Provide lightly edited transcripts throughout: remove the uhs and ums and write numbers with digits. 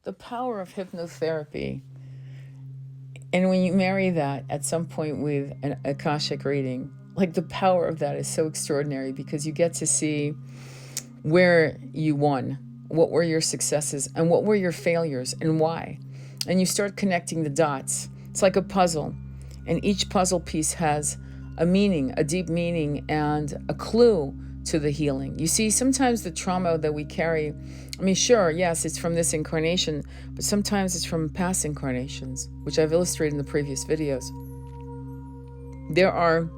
The power of hypnotherapy. And when you marry that at some point with an Akashik reading, like the power of that is so extraordinary because you get to see where you won, what were your successes, and what were your failures and why. And you start connecting the dots. It's like a puzzle. And each puzzle piece has a meaning, a deep meaning, and a clue to the healing. You see, sometimes the trauma that we carry, I mean, sure, yes, it's from this incarnation, but sometimes it's from past incarnations, which I've illustrated in the previous videos. There are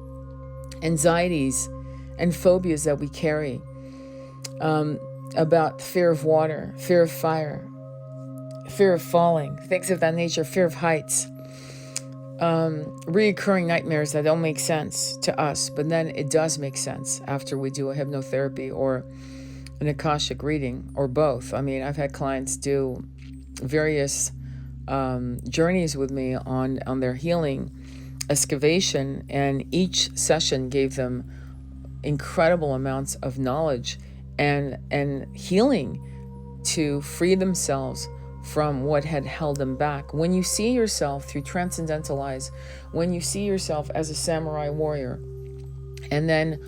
anxieties and phobias that we carry about fear of water, fear of fire, fear of falling, things of that nature, fear of heights, reoccurring nightmares that don't make sense to us, but then it does make sense after we do a hypnotherapy or an Akashic reading, or both. I mean, I've had clients do various journeys with me on their healing excavation, and each session gave them incredible amounts of knowledge and healing to free themselves from what had held them back. When you see yourself through transcendental eyes, when you see yourself as a samurai warrior, and then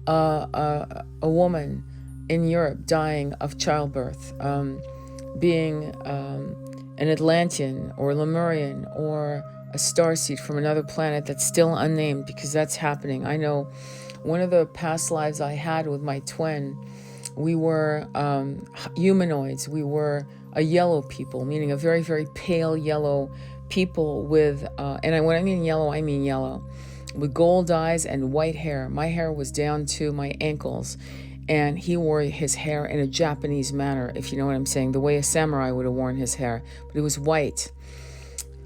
a woman in Europe dying of childbirth, being an Atlantean or Lemurian or a starseed from another planet that's still unnamed, because that's happening. I know one of the past lives I had with my twin, we were humanoids. We were a yellow people, meaning a very, very pale yellow people with, when I mean yellow, with gold eyes and white hair. My hair was down to my ankles, and he wore his hair in a Japanese manner, if you know what I'm saying, the way a samurai would have worn his hair, but it was white.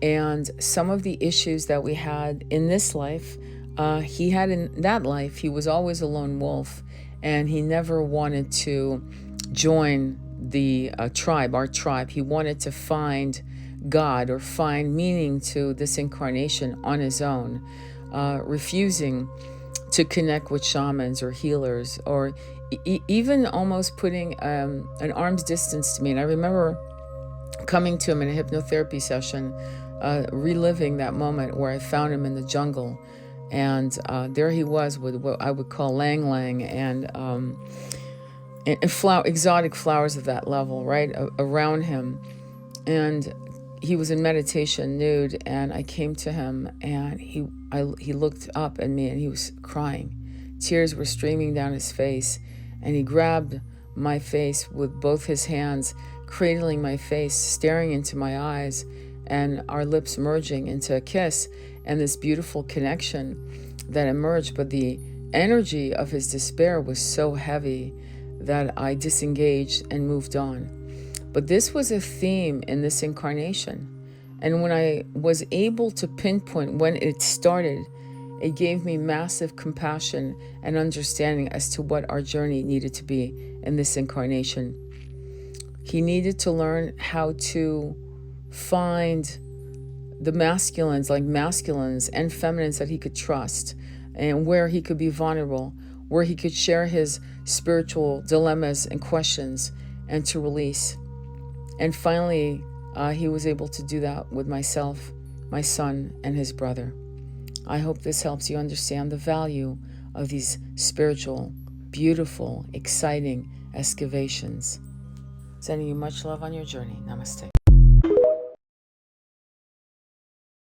And some of the issues that we had in this life, he had in that life. He was always a lone wolf, and he never wanted to join the tribe, our tribe. He wanted to find God or find meaning to this incarnation on his own, refusing to connect with shamans or healers, or even almost putting an arm's distance to me. And I remember coming to him in a hypnotherapy session, reliving that moment where I found him in the jungle. And there he was with what I would call lang lang and exotic flowers of that level, right, around him. And he was in meditation, nude, and I came to him, and he looked up at me, and he was crying. Tears were streaming down his face, and he grabbed my face with both his hands, cradling my face, staring into my eyes, and our lips merging into a kiss, and this beautiful connection that emerged. But the energy of his despair was so heavy that I disengaged and moved on. But this was a theme in this incarnation. And when I was able to pinpoint when it started, it gave me massive compassion and understanding as to what our journey needed to be in this incarnation. He needed to learn how to find the masculines and feminines that he could trust, and where he could be vulnerable, where he could share his spiritual dilemmas and questions, and to release. And finally, he was able to do that with myself, my son, and his brother. I hope this helps you understand the value of these spiritual, beautiful, exciting excavations. Sending you much love on your journey. Namaste.